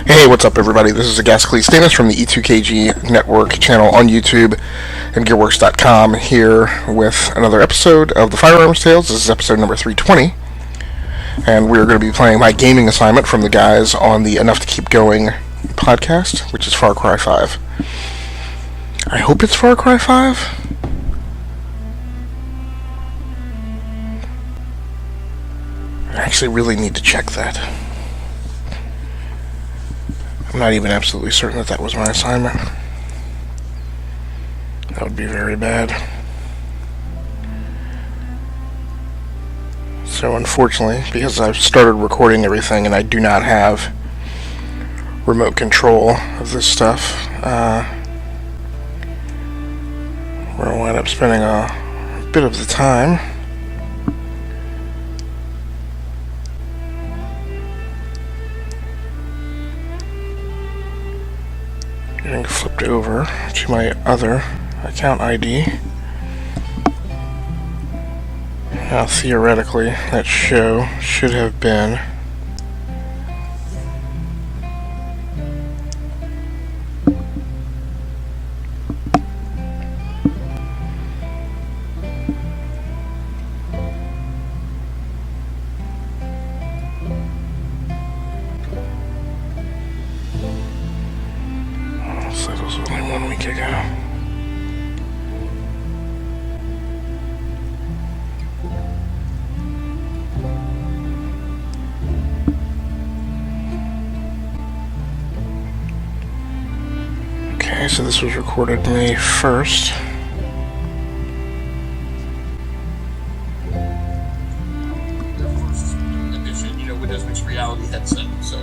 Hey, what's up, everybody? This is Agascles Stanis from the E2KG Network channel on YouTube and Gearworks.com here with another episode of the Firearms Tales. This is episode number 320, and we're going to be playing my gaming assignment from the guys on the Enough to Keep Going podcast, which is Far Cry 5. I hope it's Far Cry 5. I actually really need to check that. I'm not even absolutely certain that that was my assignment. That would be very bad. So unfortunately, because I've started recording everything and I do not have remote control of this stuff, we're going to wind up spending a bit of the time getting flipped over to my other account ID. Now theoretically, that show should have been that was only 1 week ago. Okay, so this was recorded May 1st. Their first edition, Windows Mixed Reality headset, so.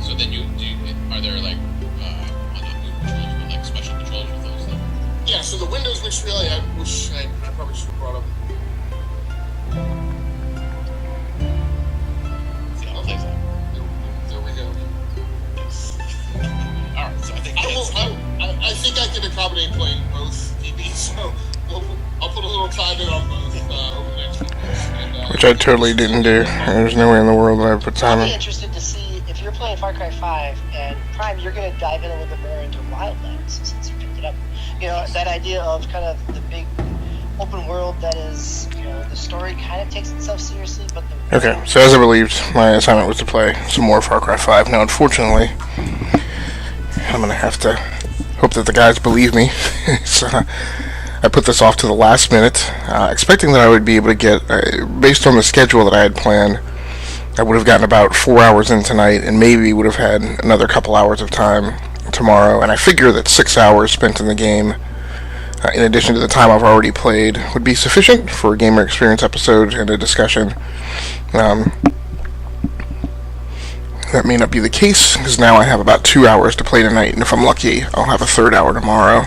So then are there like on the move controls, but like special controls with those then? Yeah, so the Windows Mixed Reality, I wish I probably should have brought up. See how it plays out. There we go. Alright, so I think I think I can accommodate playing both TVs, so I'll put a little time in on both over the next few weeks. And, Which I totally didn't do. There's no way in the world that I put time I'd in. be interested to see if you're playing Far Cry 5 and Prime, you're going to dive in a little bit more into Wildlands since you picked it up. That idea of kind of the big open world that is, the story kind of takes itself seriously, but the... Okay, so as I believed, my assignment was to play some more Far Cry 5. Now, unfortunately, I'm going to have to hope that the guys believe me. So, I put this off to the last minute, expecting that I would be able to get, based on the schedule that I had planned, I would have gotten about 4 hours in tonight, and maybe would have had another couple hours of time tomorrow. And I figure that 6 hours spent in the game, in addition to the time I've already played, would be sufficient for a gamer experience episode and a discussion. That may not be the case, because now I have about 2 hours to play tonight, and if I'm lucky, I'll have a third hour tomorrow.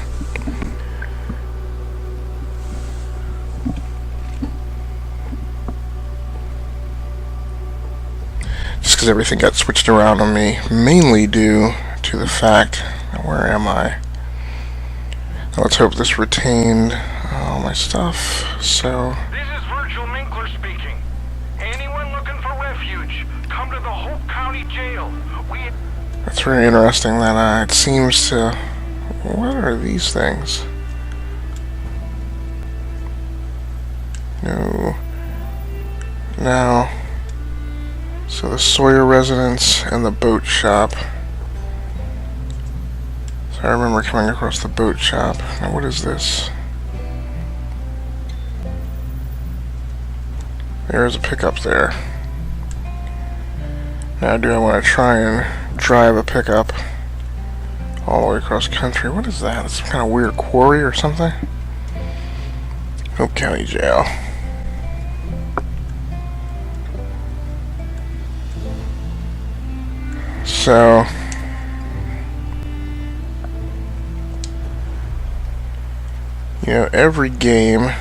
Just because everything got switched around on me, mainly due to the fact, where am I? Now let's hope this retained all my stuff. So This is Virgil Minkler speaking. Anyone looking for refuge, come to the Hope County Jail. that's very interesting that it seems to... What are these things? No. Now... So the Sawyer residence and the boat shop. So I remember coming across the boat shop. Now what is this? There is a pickup there. Now do I want to try and drive a pickup all the way across country? What is that? It's some kind of weird quarry or something? Hope County Jail. So, every game,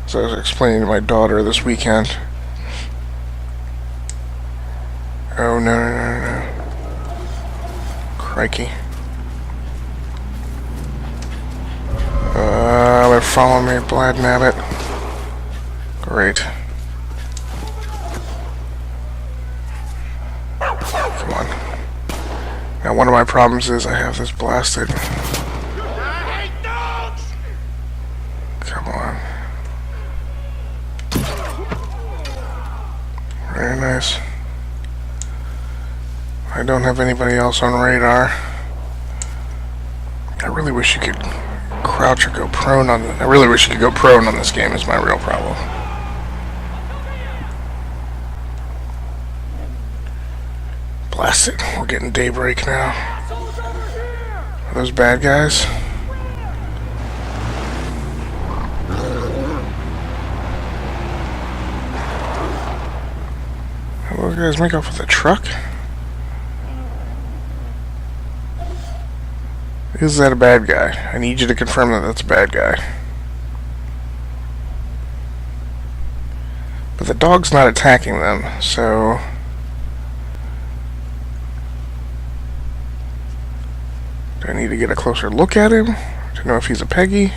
as I was explaining to my daughter this weekend. Oh, no. Crikey. They're following me, Blad Nabbit. Great. Come on. Now, one of my problems is I have this blasted. Come on. Very nice. I don't have anybody else on radar. I really wish you could crouch or go prone on. I really wish you could go prone on this game. Is my real problem. Blast it! We're getting daybreak now. Are those bad guys? How do those guys make off with a truck? Is that a bad guy? I need you to confirm that that's a bad guy. But the dog's not attacking them, so... do I need to get a closer look at him to know if he's a Peggy?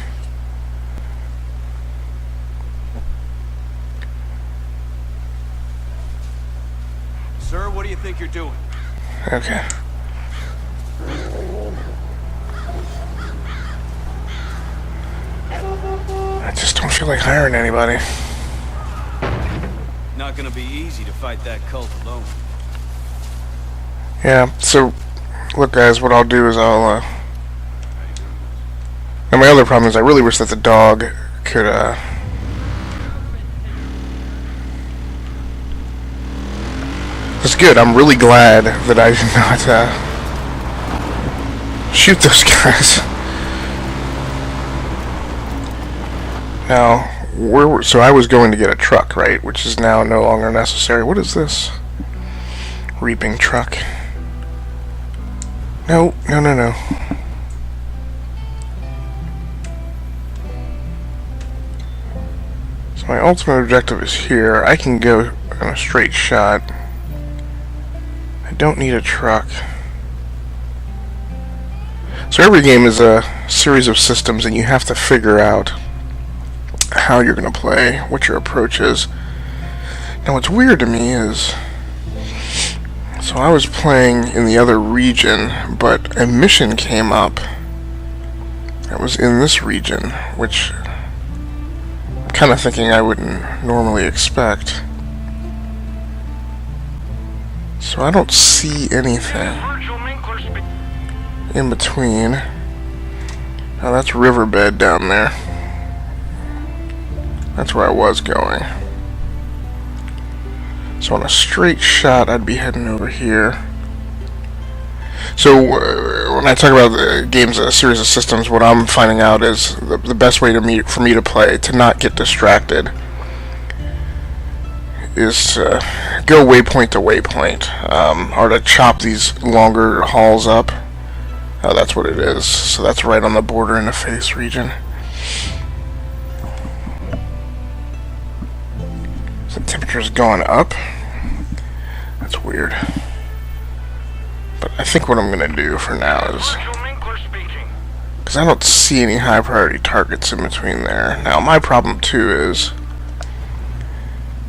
Sir, what do you think you're doing? Okay. I just don't feel like hiring anybody. Not gonna be easy to fight that cult alone. Yeah, so, look guys, what I'll do is I'll, and my other problem is I really wish that the dog could, That's good, I'm really glad that I did not, shoot those guys. Now, so I was going to get a truck, right? Which is now no longer necessary. What is this? Reaping truck. No. So my ultimate objective is here. I can go on a straight shot. I don't need a truck. So every game is a series of systems, and you have to figure out how you're going to play, what your approach is. Now what's weird to me is, so I was playing in the other region, but a mission came up that was in this region, which I'm kind of thinking I wouldn't normally expect. So I don't see anything in between. Now that's riverbed down there. That's where I was going. So on a straight shot, I'd be heading over here. So when I talk about the game's a series of systems, what I'm finding out is the best way for me to play, to not get distracted, is to go waypoint to waypoint, or to chop these longer hauls up. Oh, that's what it is. So that's right on the border in the face region. The temperature's gone up. That's weird. But I think what I'm going to do for now is, because I don't see any high priority targets in between there. Now my problem too is,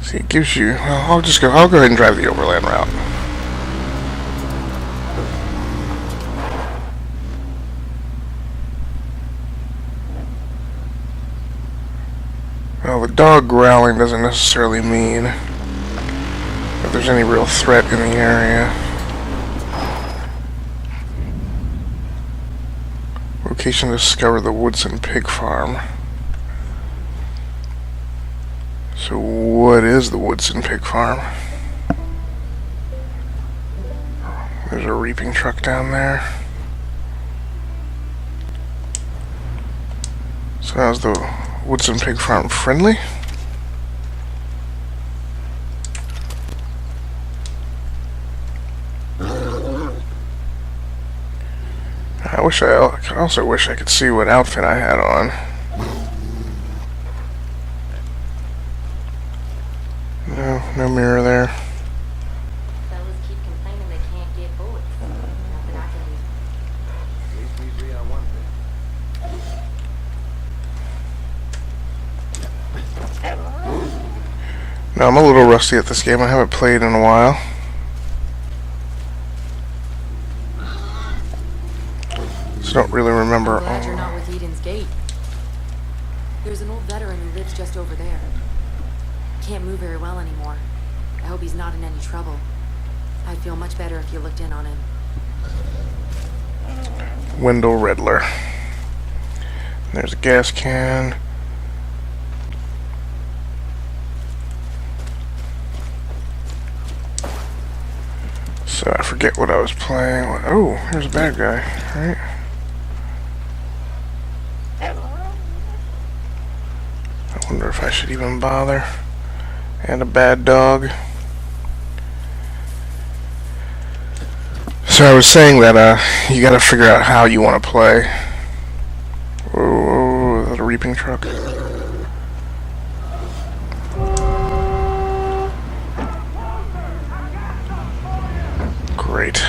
see, it gives you, well, I'll go ahead and drive the overland route. Well, the dog growling doesn't necessarily mean that there's any real threat in the area. Location discover the Woodson Pig Farm. So what is the Woodson Pig Farm? There's a reaping truck down there. So how's the Woodson Pig Farm friendly? I also wish I could see what outfit I had on. No mirror there. Fellas keep complaining they can't get bullets. Nothing I can do. At least we agree on one thing. Now I'm a little rusty at this game. I haven't played in a while. So I don't really remember. I'm glad you're not with Eden's Gate. There's an old veteran who lives just over there. Can't move very well anymore. I hope he's not in any trouble. I'd feel much better if you looked in on him. Wendell Riddler. There's a gas can. So I forget what I was playing. Oh, here's a bad guy, right? I wonder if I should even bother. And a bad dog. So I was saying that you gotta figure out how you want to play. Whoa, is that a reaping truck? Great.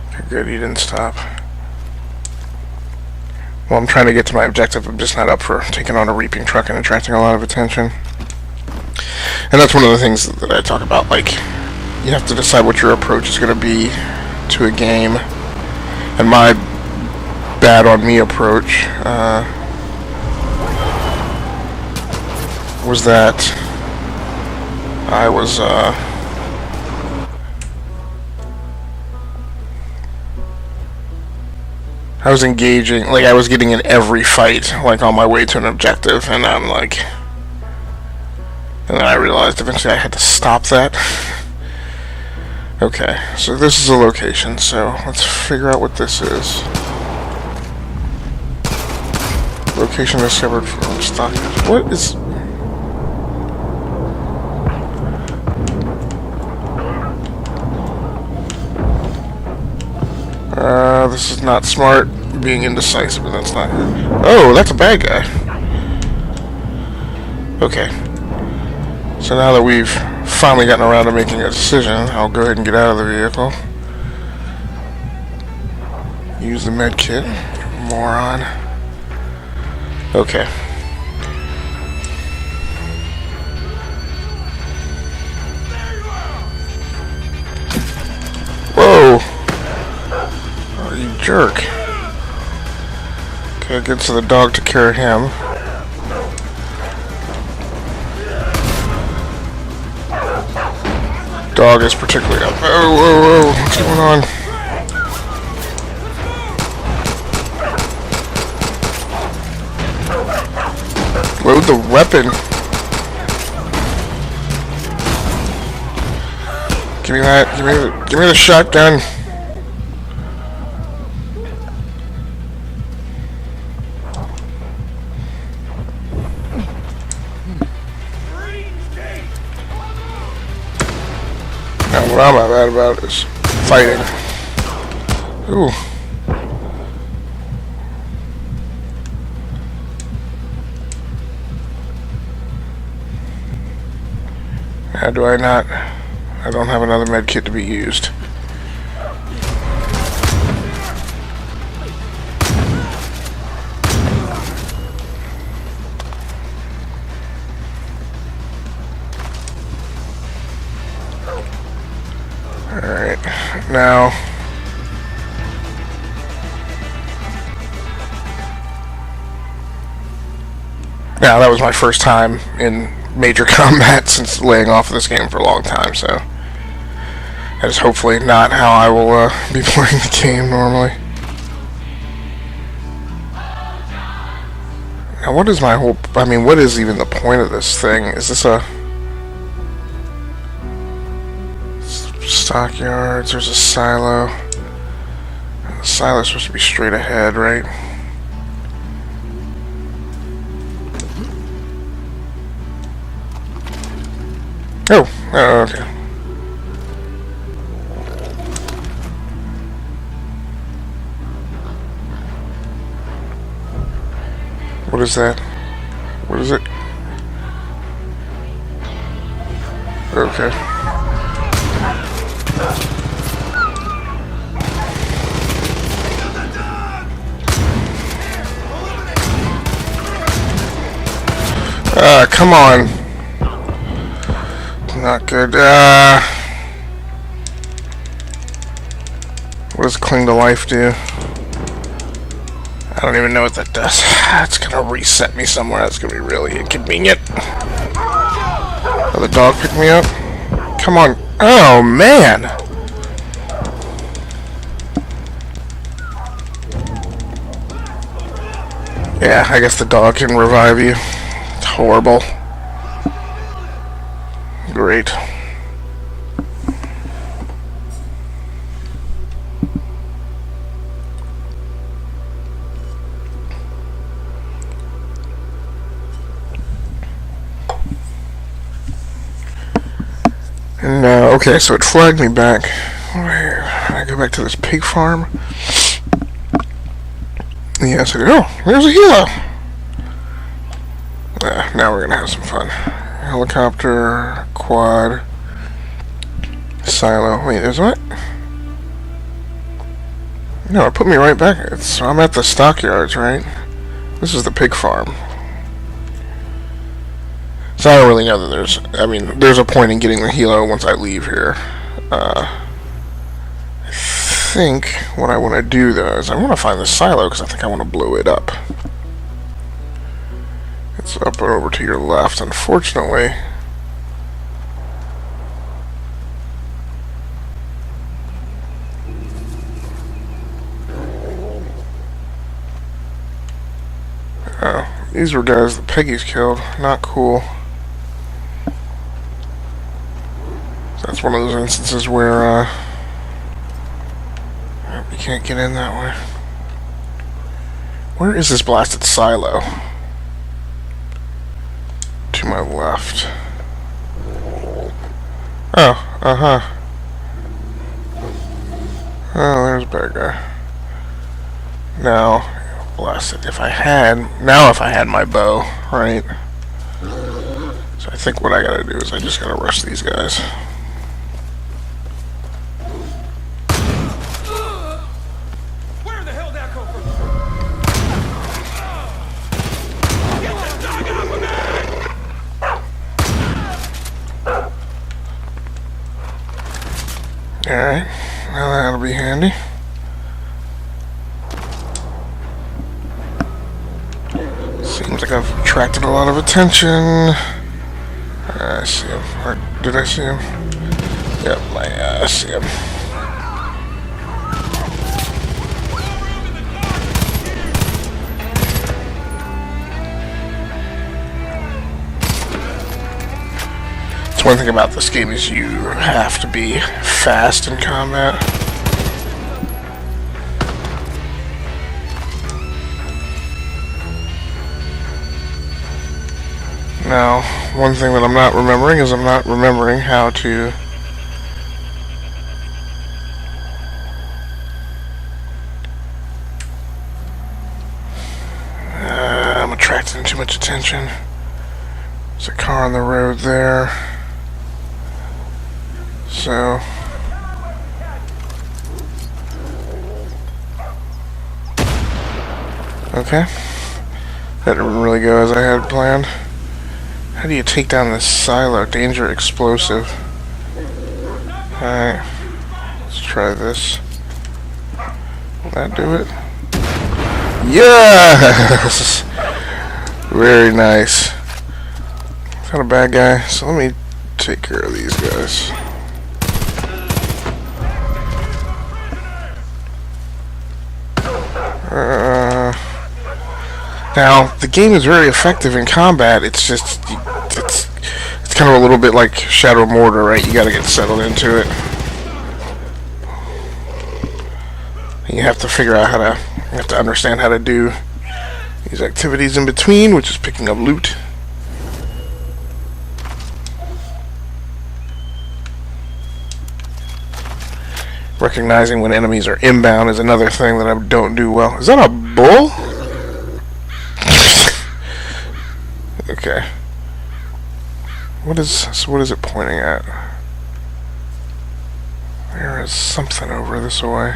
Okay, good, you didn't stop. Well, I'm trying to get to my objective. I'm just not up for taking on a reaping truck and attracting a lot of attention. And that's one of the things that I talk about, like, you have to decide what your approach is going to be to a game. And my bad on me approach was that I was engaging, like I was getting in every fight, like on my way to an objective, and I'm like, and then I realized eventually I had to stop that. Okay, so this is a location, so let's figure out what this is. Location discovered from stock. What is... this is not smart, being indecisive, but that's not good. Oh, that's a bad guy. Okay. So now that we've finally gotten around to making a decision, I'll go ahead and get out of the vehicle. Use the med kit. Moron. Okay. Whoa! Oh, you jerk. Okay, it gets to the dog to carry him. Dog is particularly up. Oh, whoa, whoa, what's going on? Load the weapon. Give me that. Give me the shotgun. Now what I'm mad about is fighting. Ooh. How do I not? I don't have another med kit to be used. Alright, now that was my first time in major combat since laying off of this game for a long time, so that is hopefully not how I will be playing the game normally. Now what is my whole, I mean, what is even the point of this thing? Is this a stockyards? There's a silo. The silo's supposed to be straight ahead, right? Oh, okay. What is that? What is it? Okay. Come on. Not good. What does cling to life do? I don't even know what that does. It's gonna reset me somewhere. That's gonna be really inconvenient. Oh, the dog picked me up? Come on. Oh, man! Yeah, I guess the dog can revive you. It's horrible. Great. And, okay, so it flagged me back. Where? I go back to this pig farm. Yeah, so, oh, there's a helo! Now we're gonna have some fun. Helicopter, quad, silo. Wait, there's what? No, it put me right back. So I'm at the stockyards, right? This is the pig farm. So I don't really know that there's a point in getting the helo once I leave here. I think what I want to do, though, is I want to find the silo, because I think I want to blow it up. It's up and over to your left, unfortunately. Oh, these were guys that Peggy's killed. Not cool. That's one of those instances where you can't get in that way. Where is this blasted silo? To my left. Oh, Oh, there's a bad guy. Now, blasted. If I had my bow, right? So I think what I gotta do is I just gotta rush these guys. Alright, well that'll be handy. Seems like I've attracted a lot of attention. I see him. Or did I see him? Yep, I see him. One thing about this game is you have to be fast in combat. Now, one thing that I'm not remembering is I'm not remembering how to I'm attracting too much attention. There's a car on the road there. So okay, that didn't really go as I had planned. How do you take down this silo? Danger explosive. Alright, let's try this. Will that do it? Yes! Very nice. It's not a bad guy, so let me take care of these guys. Now, the game is very effective in combat. It's just, it's kind of a little bit like Shadow Mortar, right? You gotta get settled into it. You have to figure out you have to understand how to do these activities in between, which is picking up loot. Recognizing when enemies are inbound is another thing that I don't do well. Is that a bull? Okay. What is it pointing at? There is something over this way.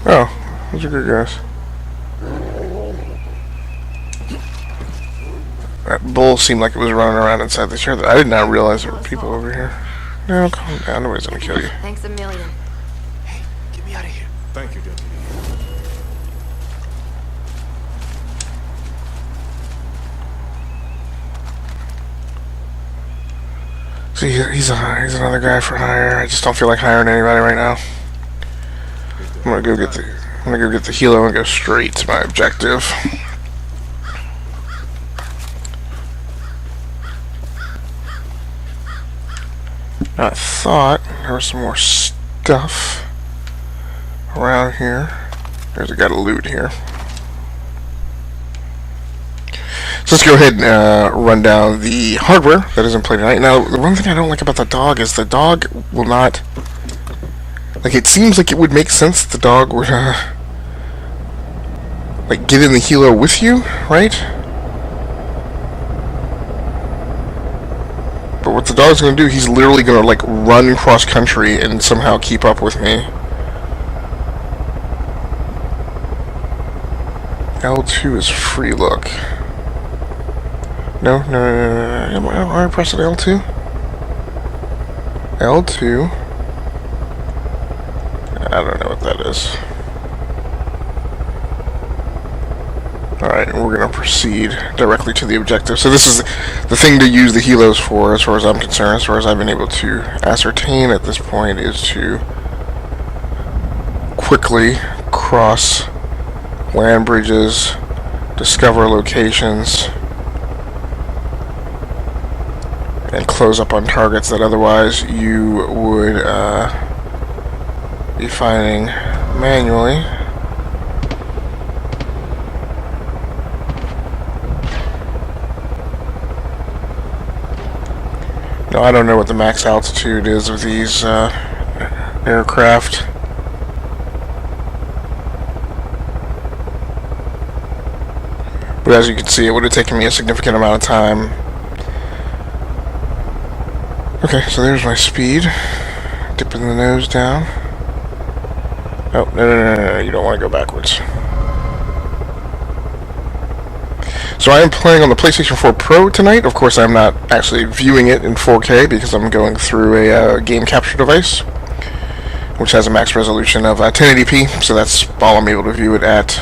Oh, those are good guys. That bull seemed like it was running around inside the church. I did not realize there were people over here. No, calm down. Nobody's gonna kill you. Thanks a million. Get me out of here. Thank you, Deputy. See, he's another guy for hire. I just don't feel like hiring anybody right now. I'm gonna go get the helo and go straight to my objective. I thought there was some more stuff around here. There's a guy to loot here. So let's go ahead and run down the hardware that is in play tonight. Now, the one thing I don't like about the dog is the dog will not... Like, it seems like it would make sense that the dog would, like, get in the helo with you, right? But what the dog's gonna do, he's literally gonna, like, run cross-country and somehow keep up with me. L2 is free look. No. Am I pressing L2? L2. I don't know what that is. Alright, we're going to proceed directly to the objective. So this is the thing to use the helos for, as far as I'm concerned, as far as I've been able to ascertain at this point, is to quickly cross land bridges, discover locations, and close up on targets that otherwise you would be finding manually. Now, I don't know what the max altitude is of these aircraft. But as you can see, it would have taken me a significant amount of time. Okay, so there's my speed. Dipping the nose down. Oh, no, you don't want to go backwards. So I am playing on the PlayStation 4 Pro tonight. Of course, I'm not actually viewing it in 4K because I'm going through a game capture device, which has a max resolution of 1080p, so that's all I'm able to view it at.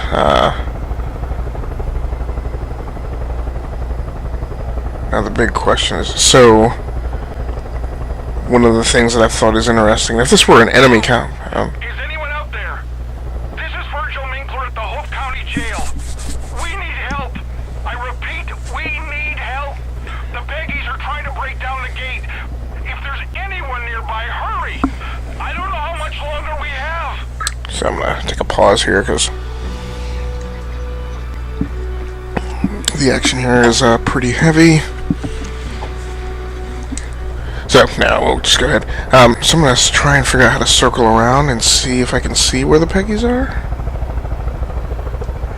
Now the big question is, so one of the things that I've thought is interesting, if this were an enemy count... Is anyone out there? This is Virgil Minkler at the Hope County Jail. We need help. I repeat, we need help. The Peggies are trying to break down the gate. If there's anyone nearby, hurry. I don't know how much longer we have. So I'm going to take a pause here, because the action here is pretty heavy. So, now we'll just go ahead. So I'm going to try and figure out how to circle around and see if I can see where the Peggies are.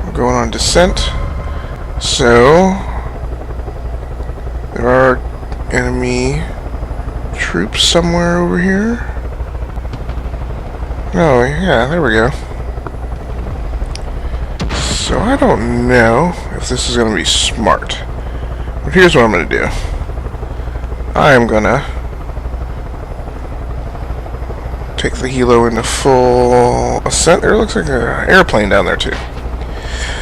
I'm going on descent. So, there are enemy troops somewhere over here. Oh, yeah, there we go. So I don't know if this is going to be smart. But here's what I'm going to do. I am going to take the helo into full ascent. There looks like an airplane down there too.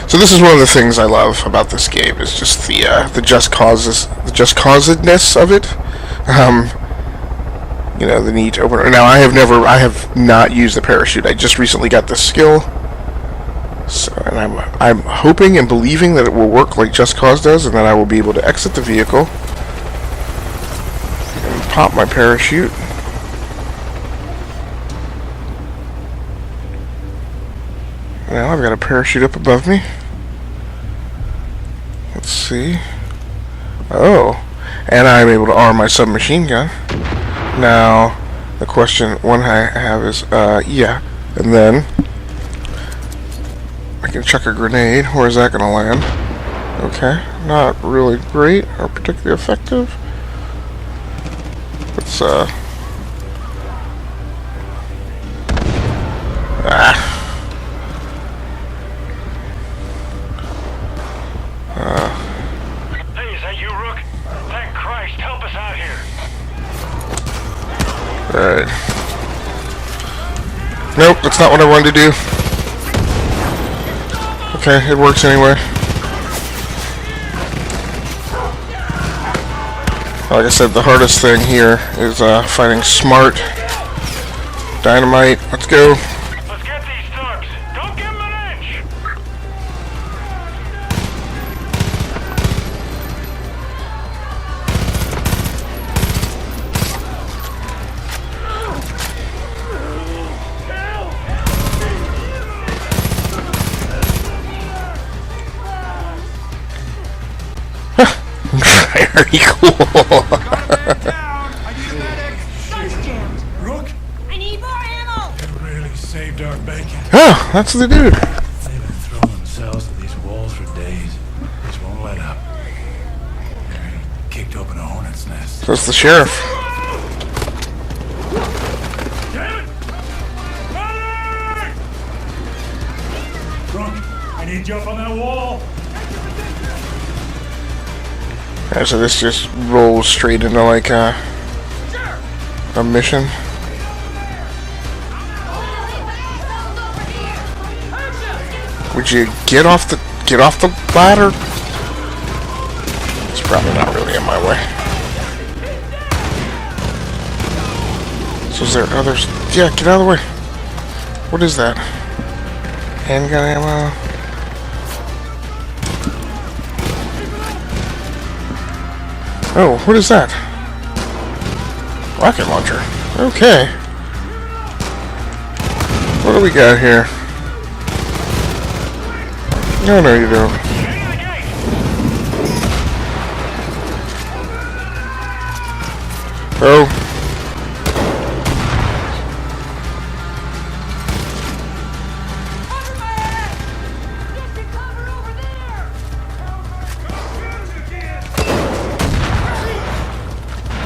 So this is one of the things I love about this game, is just the just causedness of it. You know, the neat opener. Now I have not used the parachute. I just recently got the skill. So, and I'm hoping and believing that it will work like Just Cause does, and that I will be able to exit the vehicle and pop my parachute. Now I've got a parachute up above me. Let's see. Oh, and I'm able to arm my submachine gun. Now, the question one I have is, yeah, and then I can chuck a grenade. Where is that going to land? Okay, not really great or particularly effective. Let's, Hey, is that you, Rook? Thank Christ, help us out here. Alright. Nope, that's not what I wanted to do. Okay, it works anyway. Like I said, the hardest thing here is finding smart dynamite. Let's go. Let's get these thugs. Don't give them an inch. Very cool. Rook, I need more ammo! it really saved our bacon. Oh, that's the dude. They've been throwing themselves to these walls for days. Just won't let up. They kicked open a hornet's nest. That's the sheriff. Damn it! Hey! Rook, I need you up on that wall. Alright, so this just rolls straight into like a mission. Would you get off the ladder? It's probably not really in my way. So is there others? Yeah, get out of the way. What is that? Handgun ammo. Oh, what is that? Rocket launcher. Okay. What do we got here? No, you don't. Oh.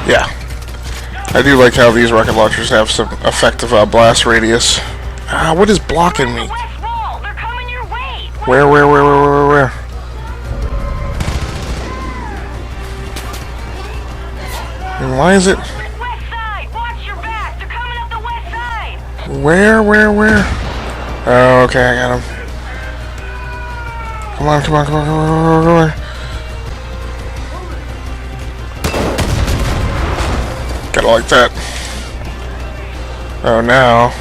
Yeah. I do like how these rocket launchers have some effective blast radius. Ah, what is blocking me? West wall. They're coming your way. Where? And why is it? West side. Watch your back. They're coming up the west side. Where? Oh, okay, I got him. Come on. Gotta like that. Oh, now.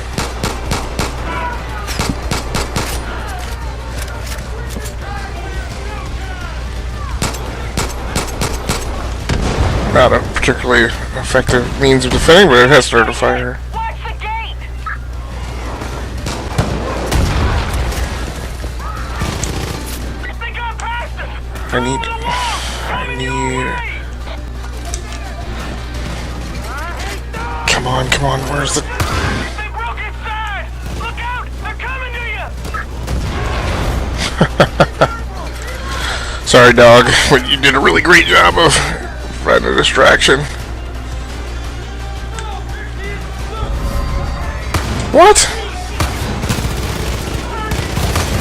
Not a particularly effective means of defending, but it has started a fire. Watch the gate. They got past us. I need. Come on, where's the... They broke inside. Look out. They're coming to you. Sorry, dog, but you did a really great job of finding a distraction. What?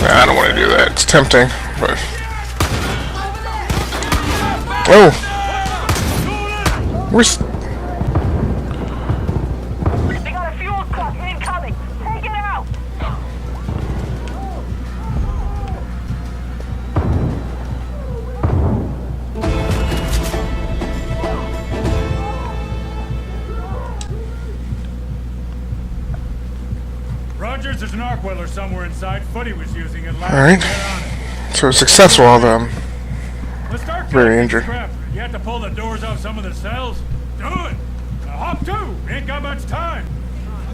Nah, I don't want to do that. It's tempting, but... Oh! Where's... They got a fuel truck incoming. Take it out. Rogers, there's an arc welder somewhere inside. Footy was using it last. Alright. Get on it. So it's successful, although Let's start very collecting injured. scrap. You have to pull the doors off some of the cells. Do it. Now hop too. We ain't got much time.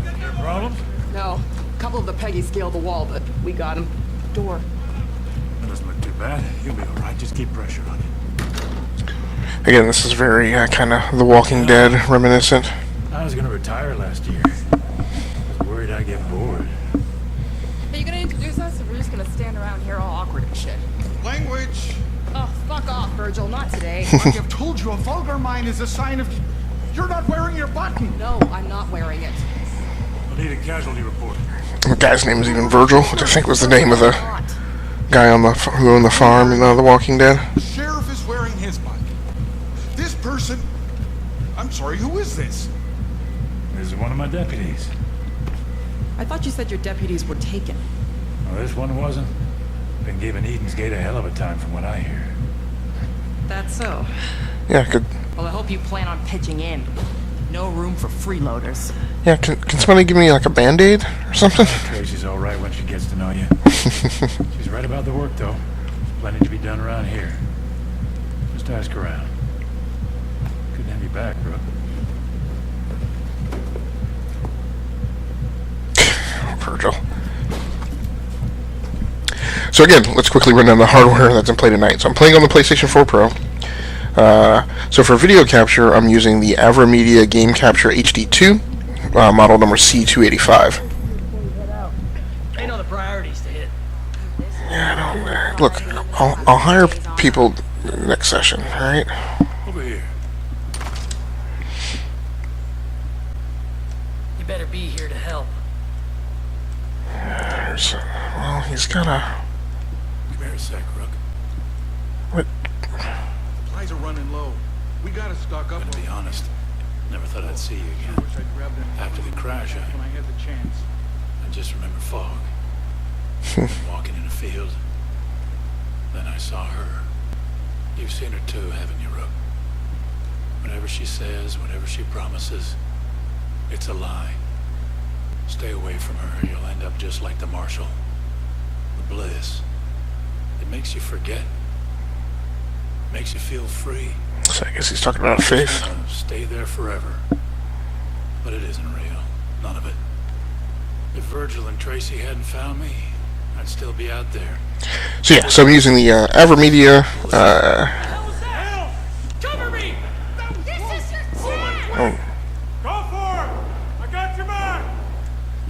Any problems? No. A couple of the Peggies scaled the wall, but we got him. Door. That doesn't look too bad. You'll be all right. Just keep pressure on it. Again, this is very kind of The Walking Dead reminiscent. I was gonna retire last year. I was worried I'd get bored. Are you gonna introduce us, or we're just gonna stand around here all awkward and shit? Language! Oh, fuck off, Virgil. Not today. I have told you a vulgar mind is a sign of... You're not wearing your button! No, I'm not wearing it. I'll need a casualty report. The guy's name is even Virgil, which I think was the name of the Not. guy on the who owned the farm in The Walking Dead. The sheriff is wearing his button. This person... I'm sorry, who is this? This is one of my deputies. I thought you said your deputies were taken. Well, this one wasn't. Been giving Eden's Gate a hell of a time from what I hear. That's so. Yeah, good. Well, I hope you plan on pitching in. No room for freeloaders. Yeah, can somebody give me like a band-aid or something? Tracy's all right when she gets to know you. She's right about the work, though. There's plenty to be done around here. Just ask around. Good to have you back, bro. Virgil. So again, let's quickly run down the hardware that's in play tonight. So I'm playing on the PlayStation 4 Pro. So for video capture, I'm using the AverMedia Game Capture HD2, model number C285. Ain't know the priorities to hit. Yeah, I don't. Look, I'll hire people next session. All right. Over here. You better be here to help. Well, he's gotta. Come here a sec, Rook. What? Supplies are running low. We gotta stock up. To be honest, never thought I'd see you again. Wish I'd grabbed it After the crash, when I had the chance. I just remember fog. Walking in a field. Then I saw her. You've seen her too, haven't you, Rook? Whatever she says, whatever she promises, it's a lie. Stay away from her, you'll end up just like the Marshal. The bliss. It makes you forget. Makes you feel free. So I guess he's talking about faith. Stay there forever. But it isn't real. None of it. If Virgil and Tracy hadn't found me, I'd still be out there. So yeah, so I'm using the AverMedia. Cover me! This is your chance! Oh, Go for it! I got your back!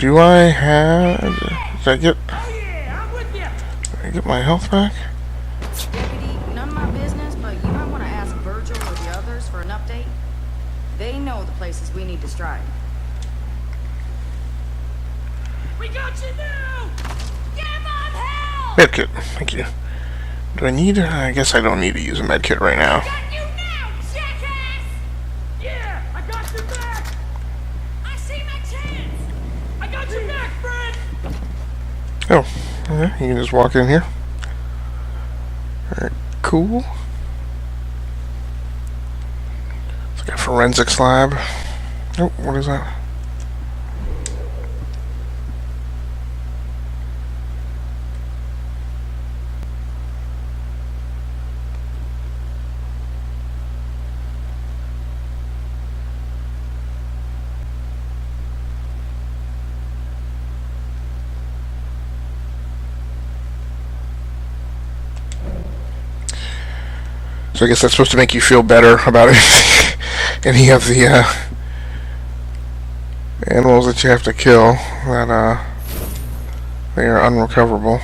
do I have? Did I get? Oh yeah, I'm with you! Did I get my health back? Deputy, none of my business, but you might want to ask Virgil or the others for an update. They know the places we need to strike. We got you now! Give up hell! Medkit, thank you. Do I need? I guess I don't need to use a medkit right now. Got you now, jackass! Yeah, I got your back! I see my chance! I got your back, friend! Oh, yeah, you can just walk in here. Alright, cool. It's like a forensics lab. Oh, what is that? So I guess that's supposed to make you feel better about any of the animals that you have to kill, that they are unrecoverable.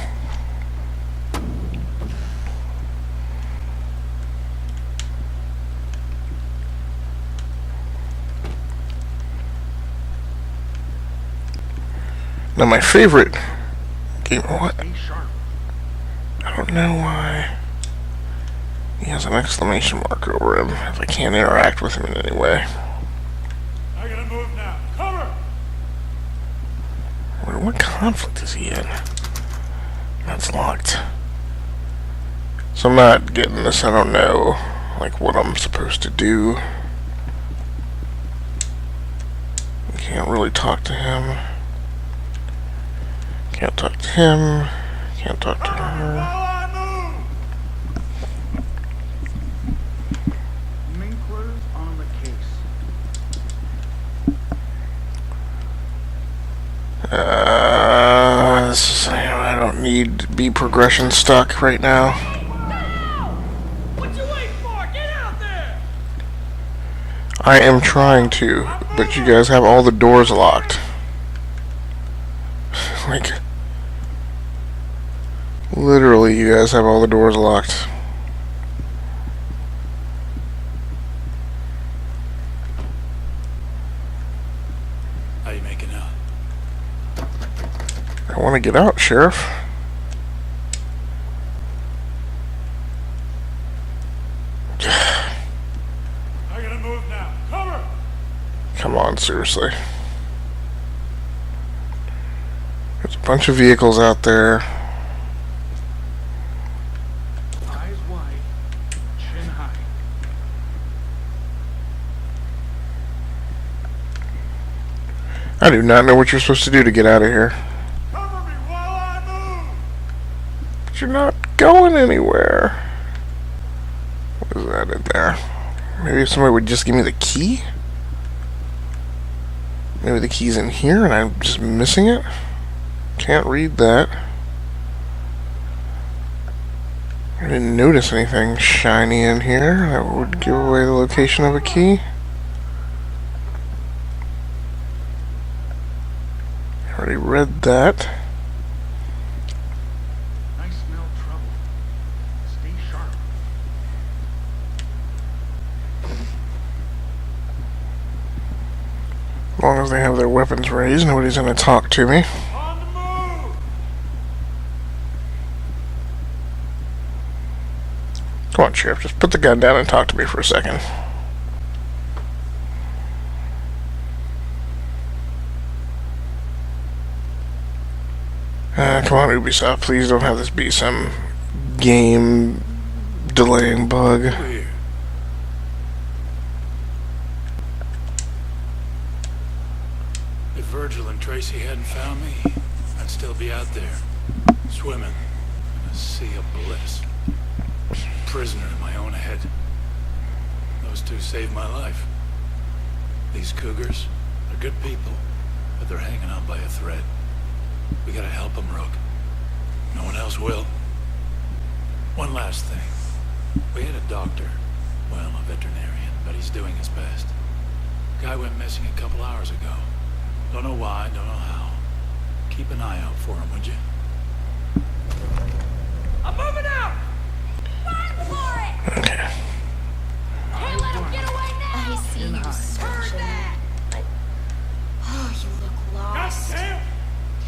Now my favorite game, what? I don't know why he has an exclamation mark over him if I can't interact with him in any way. I gotta move now. Cover! What conflict is he in? That's locked. So I'm not getting this. I don't know, like, what I'm supposed to do. Can't really talk to him. Can't talk to him. Can't talk to her. Minklers on the case. I don't need to be progression stuck right now. What you waiting for? Get out there! I am trying to, but you guys have all the doors locked. Like, literally, you guys have all the doors locked. How you making out? I want to get out, Sheriff. I gotta move now. Cover! Come on, seriously. There's a bunch of vehicles out there. Eyes wide, chin high. I do not know what you're supposed to do to get out of here. Cover me while I move! But you're not going anywhere. What is that in there? Maybe if somebody would just give me the key? Maybe the key's in here and I'm just missing it? Can't read that. I didn't notice anything shiny in here that would give away the location of a key. Already read that. I smell trouble. Stay sharp. As long as they have their weapons raised, nobody's gonna talk to me. On the move! Come on, Sheriff, just put the gun down and talk to me for a second. Come on, Ubisoft, please don't have this be some game delaying bug. Weird. If Virgil and Tracy hadn't found me, I'd still be out there, swimming in a sea of bliss. Prisoner in my own head. Those two saved my life. These cougars, they're good people, but they're hanging on by a thread. We gotta help them, Rook. No one else will. One last thing. We had a doctor. Well, a veterinarian, but he's doing his best. Guy went missing a couple hours ago. Don't know why, don't know how. Keep an eye out for him, would you? I'm moving out! Run for it! Okay. Can't let him get away now! I see you searching, but oh, you look lost.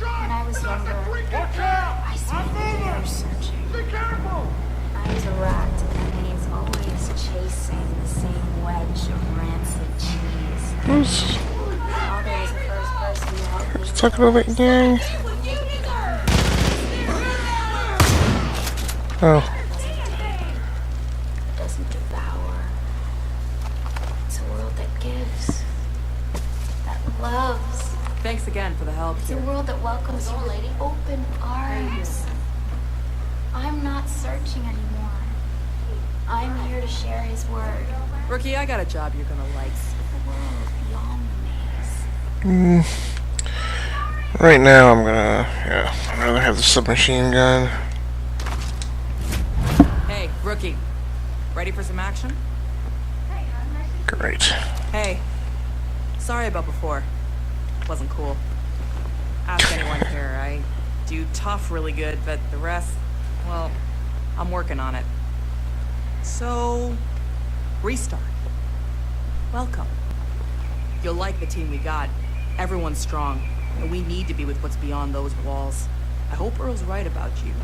When I was younger, Watch out! I spent years searching. Be careful! I was a rat, and he's always chasing the same wedge of rancid cheese. Who's Father was the first person to help me. talking over gang? Oh. It doesn't devour. It's a world that gives, that loves. Thanks again for the help. It's a world that welcomes you with open arms. I'm not searching anymore. I'm here to share his word. Rookie, I got a job you're gonna like. The world beyond the maze. Right now I'm gonna, I'd rather have the submachine gun. Hey, Rookie. Ready for some action? Great. Hey. Sorry about before. Wasn't cool. Ask anyone here. I do tough really good, but the rest, well, I'm working on it. So, restart. Welcome. You'll like the team we got. Everyone's strong, and we need to be with what's beyond those walls. I hope Earl's right about you.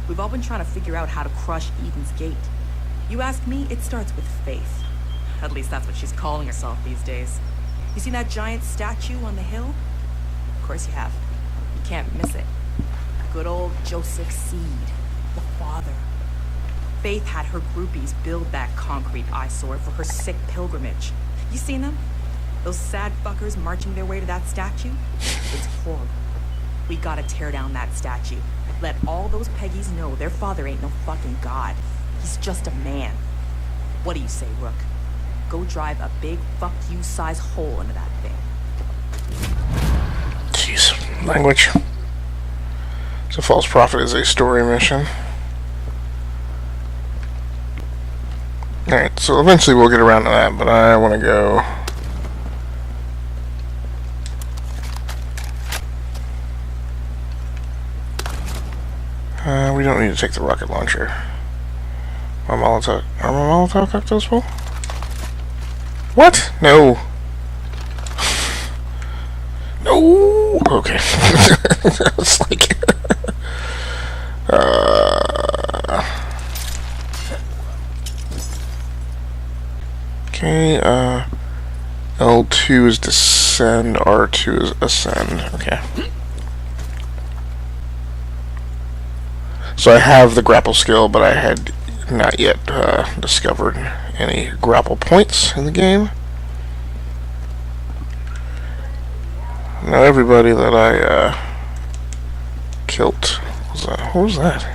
We've all been trying to figure out how to crush Eden's Gate. You ask me, it starts with faith. At least that's what she's calling herself these days. You seen that giant statue on the hill? Of course you have. You can't miss it. Good old Joseph Seed, the father. Faith had her groupies build that concrete eyesore for her sick pilgrimage. You seen them? Those sad fuckers marching their way to that statue? It's horrible. We gotta tear down that statue. Let all those Peggies know their father ain't no fucking god. He's just a man. What do you say, Rook? Go drive a big fuck you size hole into that thing. Jeez. Language. So False Prophet is a story mission. Alright, so eventually we'll get around to that, but I want to go... we don't need to take the rocket launcher. Are my Molotov cocktails full? What? No. No. Okay. It's like. Okay. L2. L2 is descend, R2 is ascend. Okay. So I have the grapple skill, but I had not yet discovered any grapple points in the game. Now everybody that I killed was what was that?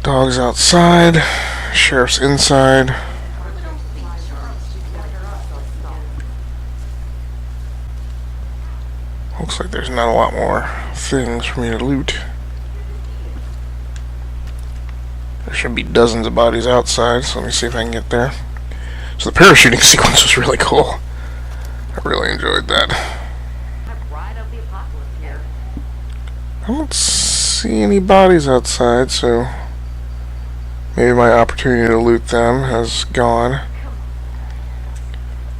Dog's outside, sheriff's inside. Looks like there's not a lot more things for me to loot. There should be dozens of bodies outside, so let me see if I can get there. So the parachuting sequence was really cool. I really enjoyed that. I don't see any bodies outside, so maybe my opportunity to loot them has gone.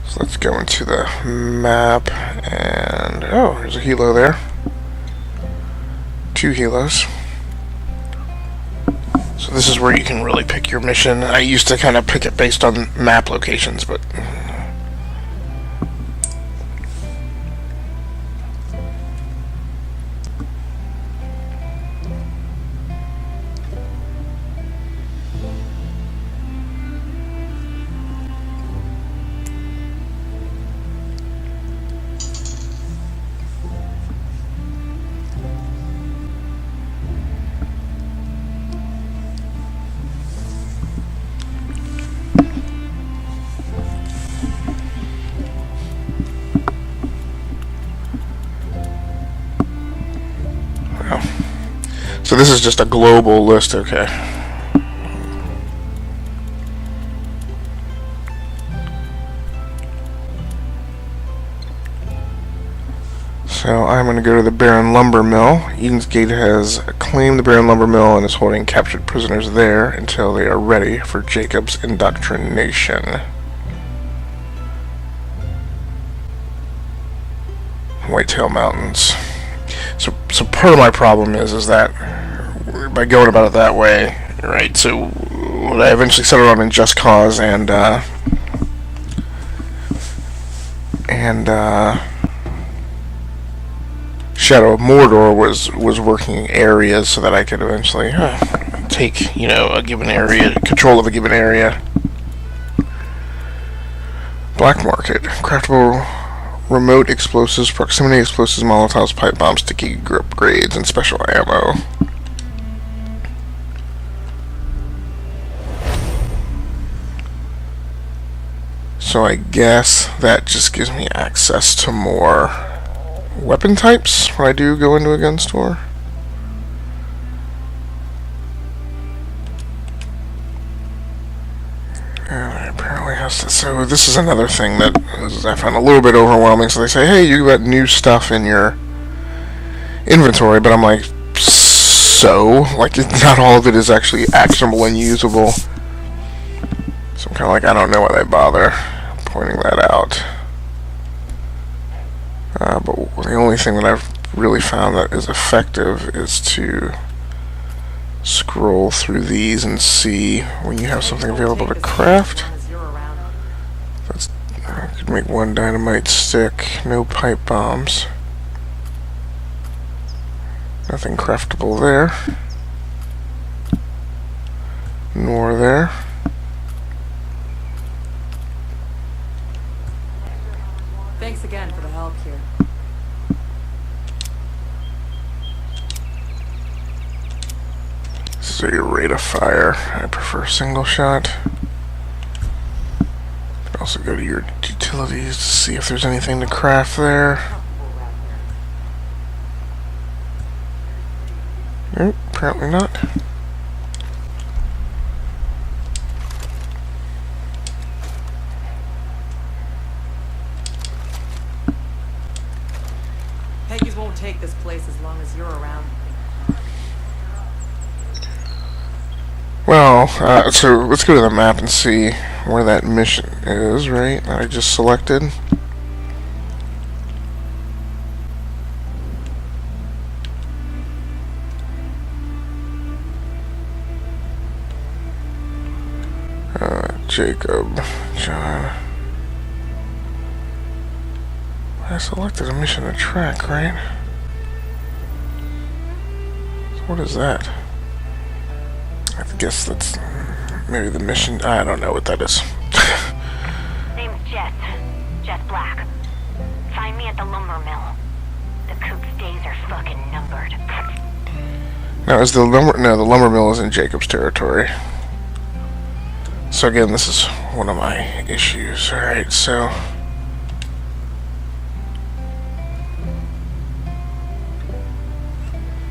So let's go into the map, and oh, there's a helo there. 2 helos. So this is where you can really pick your mission. I used to kind of pick it based on map locations, but so this is just a global list, okay. So I'm going to go to the Barren Lumber Mill. Eden's Gate has claimed the Barren Lumber Mill and is holding captured prisoners there until they are ready for Jacob's indoctrination. Whitetail Mountains. So part of my problem is that by going about it that way, right? So what I eventually settled on in Just Cause and Shadow of Mordor was working areas so that I could eventually take, you know, a given area, control of a given area. Black Market, craftable remote explosives, proximity explosives, molotovs, pipe bombs, sticky grip grades, and special ammo. So I guess that just gives me access to more weapon types when I do go into a gun store. Apparently has to, so this is another thing that I found a little bit overwhelming. So they say, hey, you got new stuff in your inventory, but I'm like, so? Like, not all of it is actually actionable and usable. So I'm kind of like, I don't know why they bother pointing that out. But the only thing that I've really found that is effective is to scroll through these and see when you have something available to craft. That's, I could make 1 dynamite stick, no pipe bombs. Nothing craftable there. Nor there. Thanks again for the help here. So your rate of fire, I prefer single shot. Also go to your utilities to see if there's anything to craft there. Nope, apparently not. Peggy's won't take this place as long as you're around. Well, so let's go to the map and see where that mission is, right? That I just selected. Jacob, John. I selected a mission to track, right? So what is that? I guess that's maybe the mission. I don't know what that is. Name's Jess. Jess Black. Find me at the lumber mill. The coop's days are fucking numbered. Now, is the lumber... No, the lumber mill is in Jacob's territory. So again, this is one of my issues. Alright, so...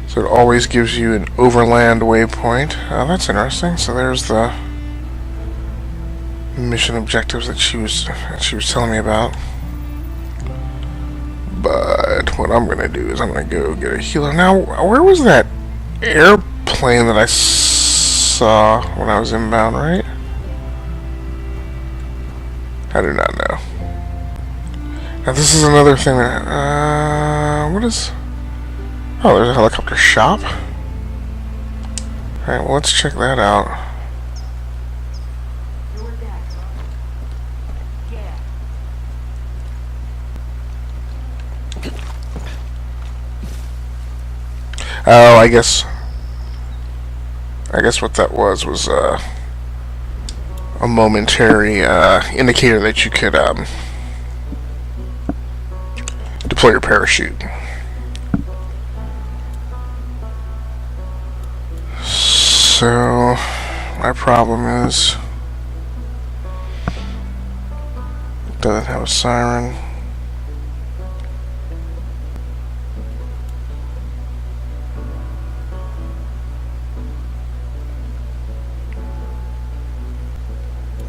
So it always gives you an overland waypoint. Oh, that's interesting. So there's the mission objectives that she was telling me about. But what I'm gonna do is I'm gonna go get a healer. Now, where was that airplane that I saw when I was inbound, right? I do not know. Now this is another thing that, what is... Oh, there's a helicopter shop. Alright, well, let's check that out. Oh, I guess what that was a momentary indicator that you could deploy your parachute. So my problem is it doesn't have a siren.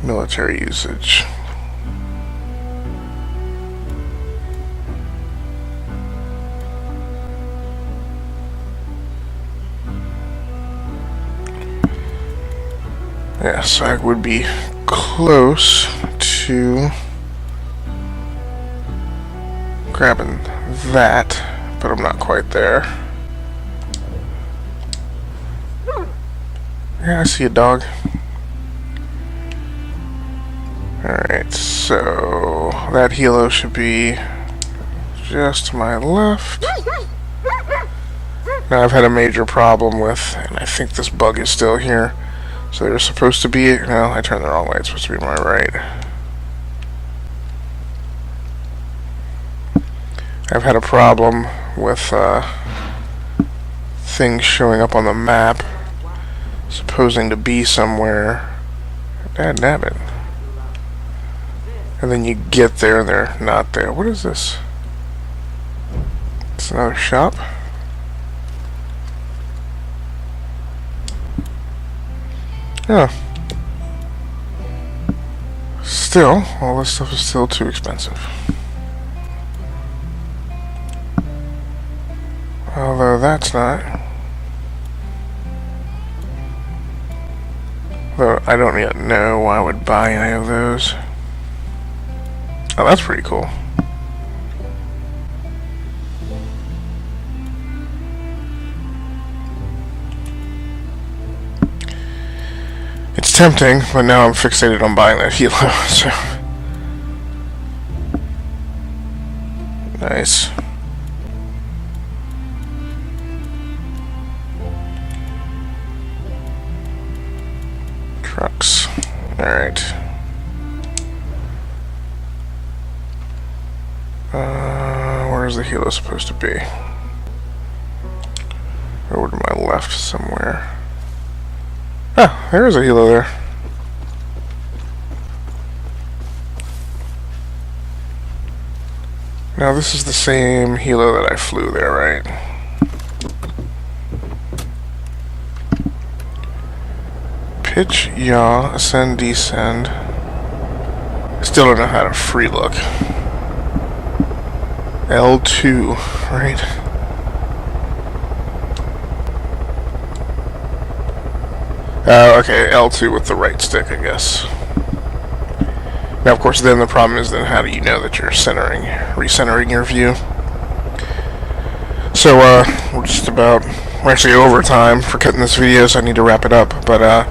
Military usage. Yes, I would be close to grabbing that, but I'm not quite there. Yeah, I see a dog. Alright, so that helo should be just to my left. Now I've had a major problem with, and I think this bug is still here. So there's supposed to be, no, I turned the wrong way, it's supposed to be my right. I've had a problem with things showing up on the map, supposing to be somewhere. Dadnabbit. And then you get there and they're not there. What is this? It's another shop. Yeah. Still, all this stuff is still too expensive. Although that's not. Though I don't yet know why I would buy any of those. Oh, that's pretty cool. It's tempting, but now I'm fixated on buying that helo, so... Nice. Trucks. Alright. Where's the helo supposed to be? Over to my left somewhere. Oh, there's a helo there. Now this is the same helo that I flew there, right? Pitch, yaw, ascend, descend. I still don't know how to free look. L2, right? Okay, L2 with the right stick, I guess. Now, of course, then the problem is then how do you know that you're recentering your view? So, we're actually over time for cutting this video, so I need to wrap it up, but,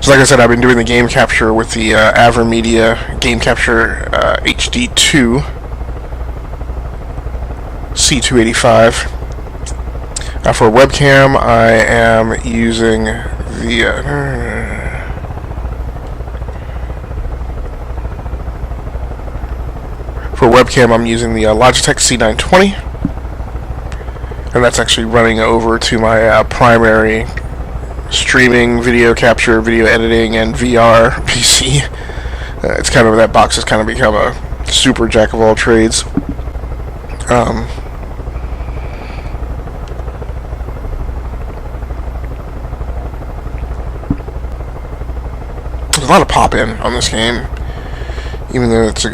So like I said, I've been doing the game capture with the AverMedia Game Capture HD2 C285. For webcam, I am using the... For webcam, I'm using the Logitech C920, and that's actually running over to my primary streaming, video capture, video editing, and VR PC. It's kind of, that box has kind of become a super jack of all trades. There's a lot of pop-in on this game, even though it's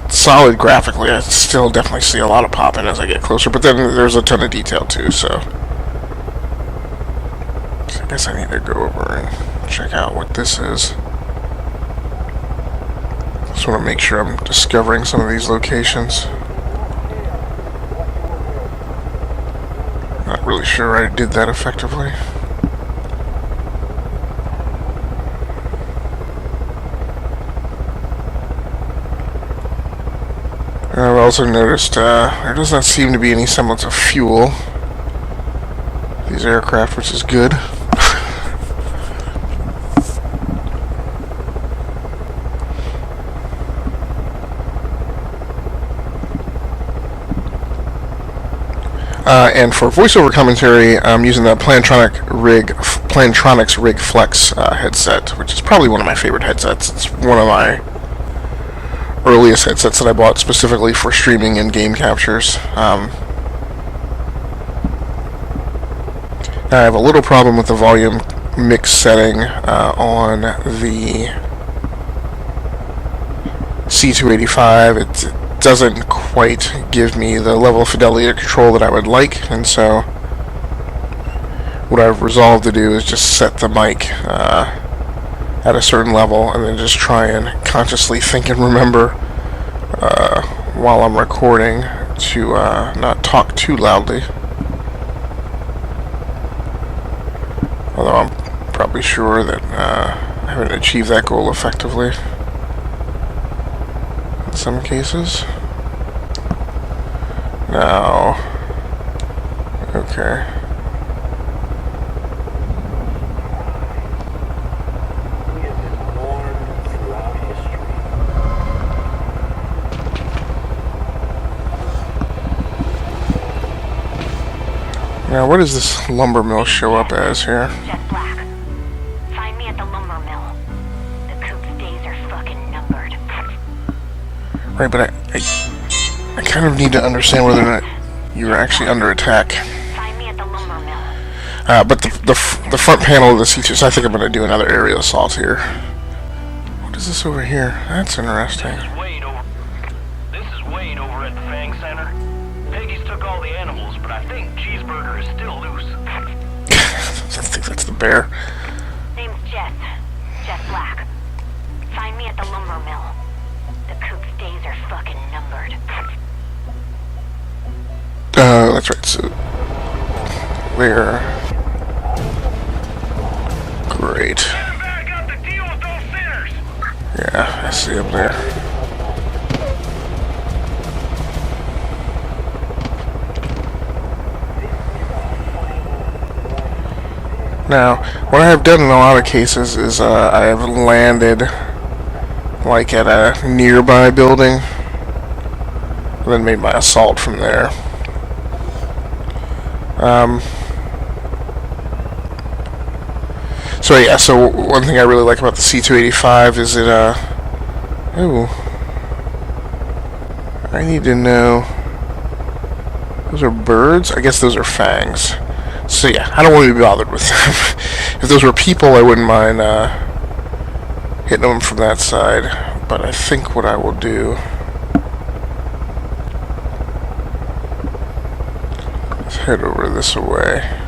solid graphically. I still definitely see a lot of pop-in as I get closer, but then there's a ton of detail too, so I guess I need to go over and check out what this is. Just want to make sure I'm discovering some of these locations. Not really sure I did that effectively. I've also noticed there does not seem to be any semblance of fuel. These aircraft, which is good. And for voiceover commentary, I'm using the Plantronics Rig Flex headset, which is probably one of my favorite headsets. It's one of my earliest headsets that I bought specifically for streaming and game captures. I have a little problem with the volume mix setting on the C285. It doesn't quite give me the level of fidelity of control that I would like, and so what I've resolved to do is just set the mic at a certain level, and then just try and consciously think and remember while I'm recording to not talk too loudly. Although I'm probably sure that I haven't achieved that goal effectively in some cases. Now, okay. Now, what does this lumber mill show up as here? Jet Black. Find me at the lumber mill. The coop's days are fucking numbered. Right, but I kind of need to understand whether or not you're actually under attack. Find me at the lumber mill. But the front panel of the C2, so I think I'm going to do another aerial assault here. What is this over here? That's interesting. This is Wade over at the Fang Center. Peggy's took all the animals, but I think Cheeseburger is still loose. I think that's the bear. Name's Jess. Jess Black. Find me at the lumber mill. The coop's days are fucking numbered. That's right, so... Where? Great. Yeah, I see him there. Now, what I have done in a lot of cases is I have landed like at a nearby building and then made my assault from there. So yeah, so one thing I really like about the C285 is it, ooh, I need to know, those are birds? I guess those are fangs. So yeah, I don't want to be bothered with them. If those were people, I wouldn't mind hitting them from that side, but I think what I will do, let's head over this way.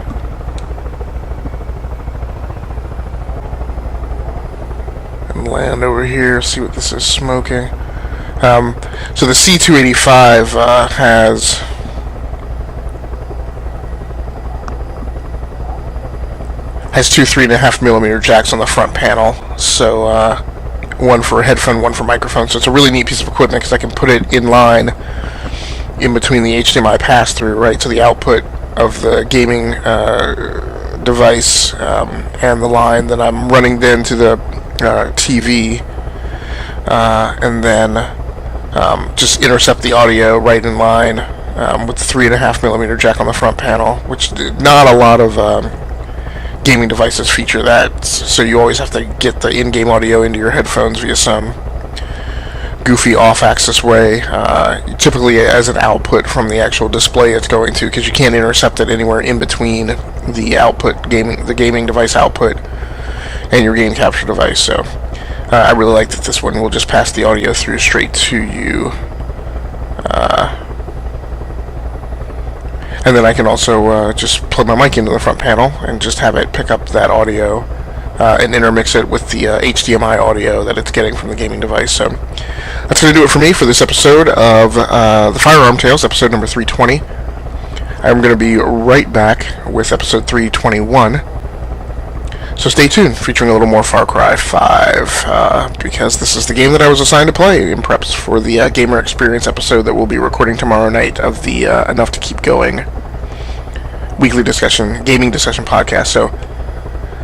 Land over here, see what this is smoking. So the C285 has two 3.5mm jacks on the front panel, so one for a headphone, one for microphone. So it's a really neat piece of equipment because I can put it in line in between the HDMI pass-through, right to the output of the gaming device, and the line that I'm running then to the TV, and then just intercept the audio right in line with the 3.5mm jack on the front panel, which not a lot of gaming devices feature that, so you always have to get the in-game audio into your headphones via some goofy off-axis way, typically as an output from the actual display it's going to, because you can't intercept it anywhere in between the output the gaming device output and your game capture device. So I really like that this one will just pass the audio through straight to you, and then I can also just plug my mic into the front panel and just have it pick up that audio and intermix it with the HDMI audio that it's getting from the gaming device. So that's going to do it for me for this episode of the Firearm Tales, episode number 320. I'm going to be right back with episode 321. So stay tuned, featuring a little more Far Cry 5, because this is the game that I was assigned to play in preps for the Gamer Experience episode that we'll be recording tomorrow night of the Enough to Keep Going weekly gaming discussion podcast. So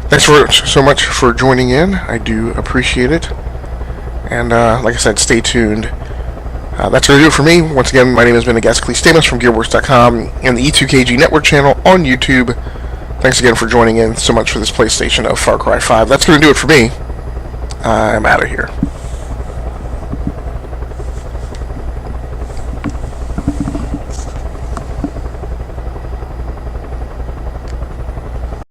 thanks so much for joining in. I do appreciate it. And like I said, stay tuned. That's going to do it for me. Once again, my name has been Agaskli Stamos from GearWorks.com and the E2KG Network channel on YouTube. Thanks again for joining in so much for this PlayStation of Far Cry 5. That's going to do it for me. I'm out of here.